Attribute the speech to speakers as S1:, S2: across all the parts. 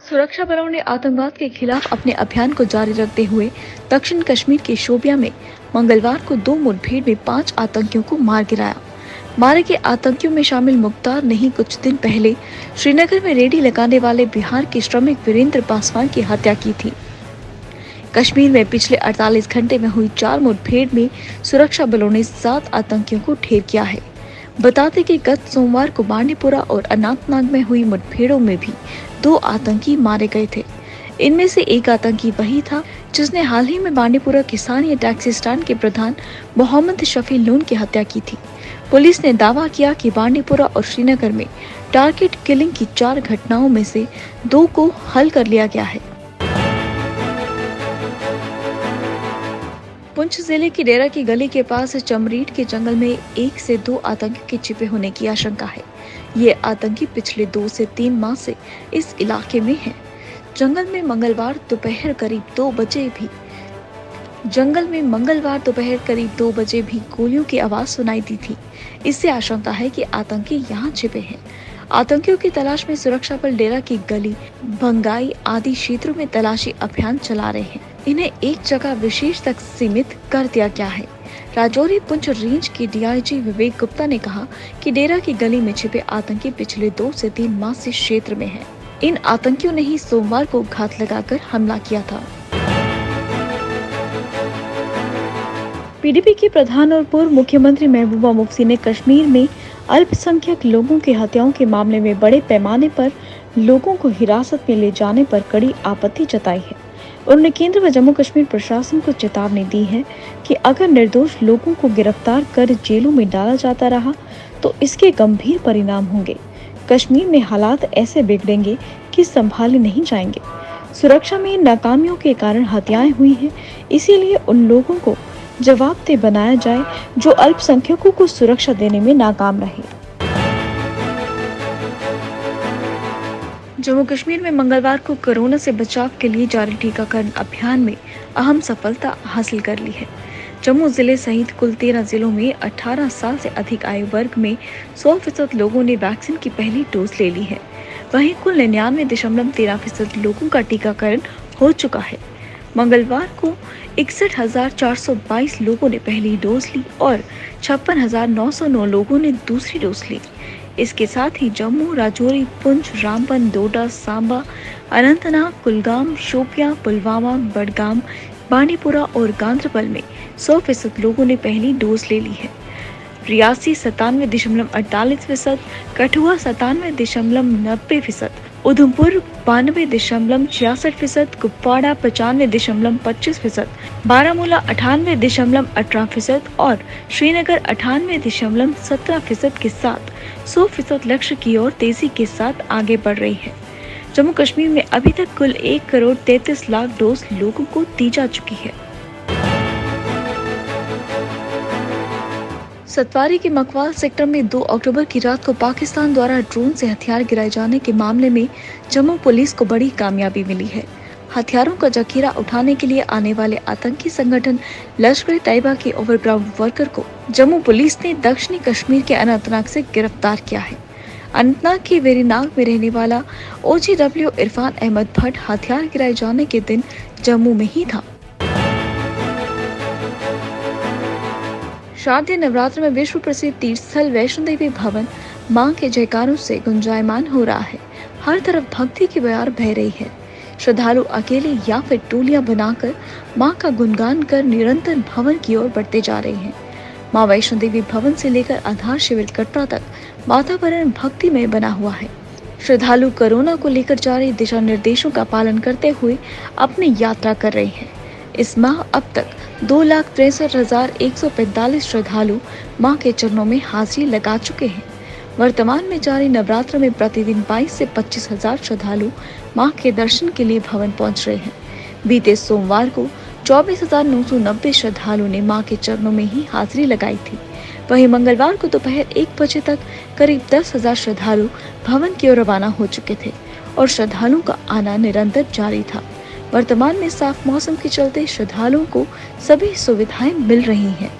S1: सुरक्षा बलों ने आतंकवाद के खिलाफ अपने अभियान को जारी रखते हुए दक्षिण कश्मीर के शोपियां में मंगलवार को 2 मुठभेड़ में 5 आतंकियों को मार गिराया। मारे गए आतंकियों में शामिल मुख्तार ने ही कुछ दिन पहले श्रीनगर में रेडी लगाने वाले बिहार के श्रमिक वीरेंद्र पासवान की हत्या की थी। कश्मीर में पिछले 48 घंटे में हुई 4 मुठभेड़ में सुरक्षा बलों ने 7 आतंकियों को ढेर किया है। बताते कि गत सोमवार को बांडीपुरा और अनंतनाग में हुई मुठभेड़ों में भी 2 आतंकी मारे गए थे। इनमें से एक आतंकी वही था जिसने हाल ही में बांडीपुरा किसानी टैक्सी स्टैंड के प्रधान मोहम्मद शफी लून की हत्या की थी। पुलिस ने दावा किया कि बांडीपुरा और श्रीनगर में टारगेट किलिंग की 4 घटनाओं में से 2 को हल कर लिया गया है। पुंछ जिले की डेरा की गली के पास चमरीट के जंगल में 1 से 2 आतंकियों के छिपे होने की आशंका है। ये आतंकी पिछले 2 से 3 माह से इस इलाके में हैं। जंगल में मंगलवार दोपहर करीब 2 बजे भी गोलियों की आवाज सुनाई दी थी। इससे आशंका है कि आतंकी यहाँ छिपे हैं। आतंकियों की तलाश में सुरक्षा बल डेरा की गली, भंगाई आदि क्षेत्रों में तलाशी अभियान चला रहे हैं। इन्हें एक जगह विशेष तक सीमित कर दिया गया है। राजौरी पुंछ रेंज के डीआईजी विवेक गुप्ता ने कहा कि डेरा की गली में छिपे आतंकी पिछले 2 से 3 माह से क्षेत्र में हैं। इन आतंकियों ने ही सोमवार को घात लगाकर हमला किया था। पीडीपी के प्रधान और पूर्व मुख्यमंत्री महबूबा मुफ्ती ने कश्मीर में अल्पसंख्यक लोगों की हत्याओं के मामले में बड़े पैमाने पर लोगों को हिरासत में ले जाने पर कड़ी आपत्ति जताई है। उन्होंने केंद्र व जम्मू कश्मीर प्रशासन को चेतावनी दी है कि अगर निर्दोष लोगों को गिरफ्तार कर जेलों में डाला जाता रहा तो इसके गंभीर परिणाम होंगे। कश्मीर में हालात ऐसे बिगड़ेंगे कि संभाले नहीं जाएंगे। सुरक्षा में नाकामियों के कारण हत्याएं हुई हैं, इसीलिए उन लोगों को जवाबदेह बनाया जाए जो अल्पसंख्यकों को सुरक्षा देने में नाकाम रहे। जम्मू कश्मीर में मंगलवार को कोरोना से बचाव के लिए जारी टीकाकरण अभियान में अहम सफलता हासिल कर ली है। जम्मू जिले सहित कुल 13 जिलों में 18 साल से अधिक आयु वर्ग में 100% लोगों ने वैक्सीन की पहली डोज ले ली है। वहीं कुल 99.13% लोगों का टीकाकरण हो चुका है। मंगलवार को 61,422 लोगों ने पहली डोज ली और 56,909 लोगों ने दूसरी डोज ली। इसके साथ ही जम्मू, राजौरी, पुंछ, रामबन, डोडा, सांबा, अनंतनाग, कुलगाम, शोपियां, पुलवामा, बडगाम, बांडीपुरा और गांदरबल में 100% लोगों ने पहली डोज ले ली है। रियासी 97.48%, कठुआ 97.90%, उधमपुर 92.66%, कुपवाड़ा 95.25%, बारामूला 98.18% और श्रीनगर 98.17% के साथ 100% लक्ष्य की ओर तेजी के साथ आगे बढ़ रही है। जम्मू कश्मीर में अभी तक कुल 1,33,00,000 डोज लोगों को दी जा चुकी है। सतवारी के मकवाल सेक्टर में 2 अक्टूबर की रात को पाकिस्तान द्वारा ड्रोन से हथियार गिराए जाने के मामले में जम्मू पुलिस को बड़ी कामयाबी मिली है। हथियारों का जखीरा उठाने के लिए आने वाले आतंकी संगठन लश्कर-ए-तैयबा के ओवरग्राउंड वर्कर को जम्मू पुलिस ने दक्षिणी कश्मीर के अनंतनाग से गिरफ्तार किया है। अनंतनाग के वेरीनाग में रहने वाला OGW इरफान अहमद भट्ट हथियार गिराए जाने के दिन जम्मू में ही था। शारदीय नवरात्र में विश्व प्रसिद्ध तीर्थ स्थल वैष्णो देवी भवन मां के जयकारों से गुंजायमान हो रहा है। हर तरफ भक्ति की बयार बह रही है। श्रद्धालु अकेले या फिर टोलियां बनाकर मां का गुणगान कर निरंतर भवन की ओर बढ़ते जा रहे हैं। मां वैष्णो देवी भवन से लेकर आधार शिविर कटरा तक वातावरण भक्तिमय बना हुआ है। श्रद्धालु कोरोना को लेकर जारी दिशा निर्देशों का पालन करते हुए अपनी यात्रा कर रहे हैं। इस माह अब तक 2,63,145 श्रद्धालु मां के चरणों में हाजिरी लगा चुके हैं। वर्तमान में जारी नवरात्र में प्रतिदिन 22 से 25,000 श्रद्धालु मां के दर्शन के लिए भवन पहुंच रहे हैं। बीते सोमवार को 24,990 श्रद्धालु ने मां के चरणों में ही हाजिरी लगाई थी। वहीं मंगलवार को दोपहर 1 बजे तक करीब 10,000 श्रद्धालु भवन की ओर रवाना हो चुके थे और श्रद्धालुओं का आना निरंतर जारी था। वर्तमान में साफ मौसम के चलते श्रद्धालुओं को सभी सुविधाएं मिल रही हैं।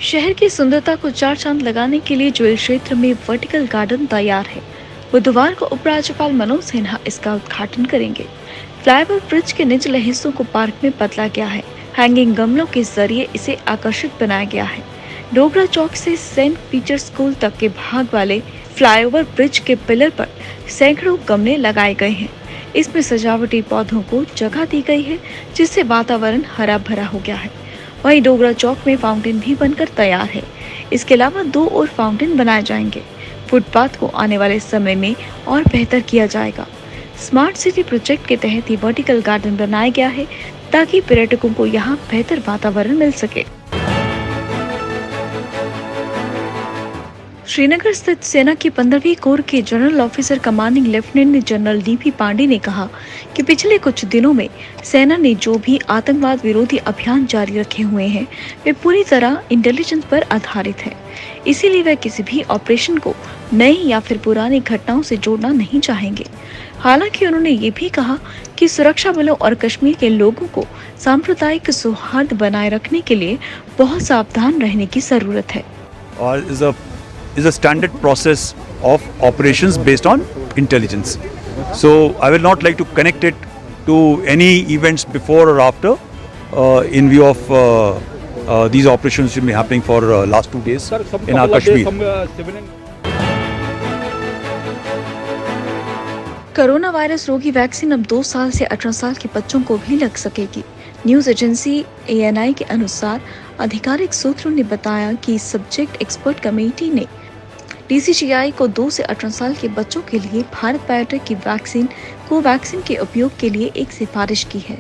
S1: शहर की सुंदरता को चार चांद लगाने के लिए ज्वेल क्षेत्र में वर्टिकल गार्डन तैयार है। बुधवार को उपराज्यपाल मनोज सिन्हा इसका उद्घाटन करेंगे। फ्लाईओवर ब्रिज के निचले हिस्सों को पार्क में बदला गया है। हैंगिंग गमलों के जरिए इसे आकर्षित बनाया गया है। डोगरा चौक से सेंट पीटर स्कूल तक के भाग वाले फ्लाईओवर ब्रिज के पिलर पर सैकड़ों गमले लगाए गए हैं। इसमें सजावटी पौधों को जगह दी गई है, जिससे वातावरण हरा भरा हो गया है। वहीं डोगरा चौक में फाउंटेन भी बनकर तैयार है। इसके अलावा 2 और फाउंटेन बनाए जाएंगे। फुटपाथ को आने वाले समय में और बेहतर किया जाएगा। स्मार्ट सिटी प्रोजेक्ट के तहत ये वर्टिकल गार्डन बनाया गया है, ताकि पर्यटकों को यहाँ बेहतर वातावरण मिल सके। श्रीनगर स्थित सेना की 15वीं कोर के general officer commanding lieutenant general DP Pande ने कहा कि पिछले कुछ दिनों में सेना ने जो भी आतंकवाद विरोधी अभियान जारी रखे हुए हैं, वे पूरी तरह इंटेलिजेंस पर आधारित है। इसीलिए वे किसी भी ऑपरेशन को नई या फिर पुरानी घटनाओं से जोड़ना नहीं चाहेंगे। हालांकि उन्होंने ये भी कहा कि सुरक्षा बलों और कश्मीर के लोगों को सांप्रदायिक सौहार्द बनाए रखने के लिए बहुत सावधान रहने की जरूरत है।
S2: और is a standard process of operations based on intelligence. So I will not like to connect it to any events before or after in view of these operations which have been happening for last 2 days in our Kashmir.
S1: Corona virus रोगी vaccine अब 2 साल से 18 साल के बच्चों को भी लग सकेगी। न्यूज एजेंसी ANI के अनुसार आधिकारिक सूत्रों ने बताया कि सब्जेक्ट एक्सपर्ट कमेटी ने DCGI को 2 से 18 साल के बच्चों के लिए भारत बायोटेक की वैक्सीन कोवैक्सीन के उपयोग के लिए एक सिफारिश की है।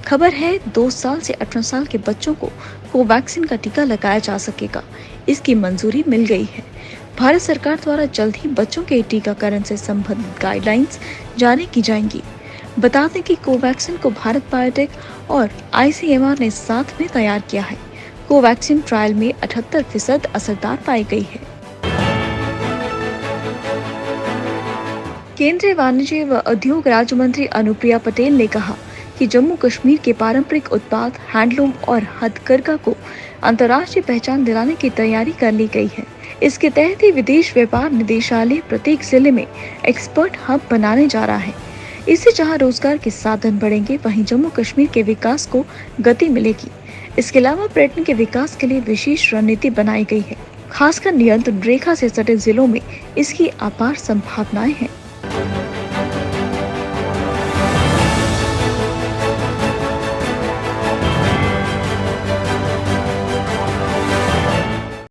S1: खबर है 2 साल से 18 साल के बच्चों को कोवैक्सीन का टीका लगाया जा सकेगा। इसकी मंजूरी मिल गई है। भारत सरकार द्वारा जल्द ही बच्चों के टीकाकरण से संबंधित गाइडलाइंस जारी की जाएंगी। बता दें कि कोवैक्सीन को भारत बायोटेक और ICMR ने साथ में तैयार किया है। कोवैक्सीन ट्रायल में 78% असरदार पाई गई है। केंद्रीय वाणिज्य व उद्योग राज्य मंत्री अनुप्रिया पटेल ने कहा कि जम्मू कश्मीर के पारंपरिक उत्पाद, हैंडलूम और हथकरघा को अंतर्राष्ट्रीय पहचान दिलाने की तैयारी कर ली गई है। इसके तहत ही विदेश व्यापार निदेशालय प्रत्येक जिले में एक्सपर्ट हब बनाने जा रहा है। इससे जहां रोजगार के साधन बढ़ेंगे, वहीं जम्मू कश्मीर के विकास को गति मिलेगी। इसके अलावा पर्यटन के विकास के लिए विशेष रणनीति बनाई गई है। खासकर नियंत्रण रेखा से सटे जिलों में इसकी अपार संभावनाएं हैं।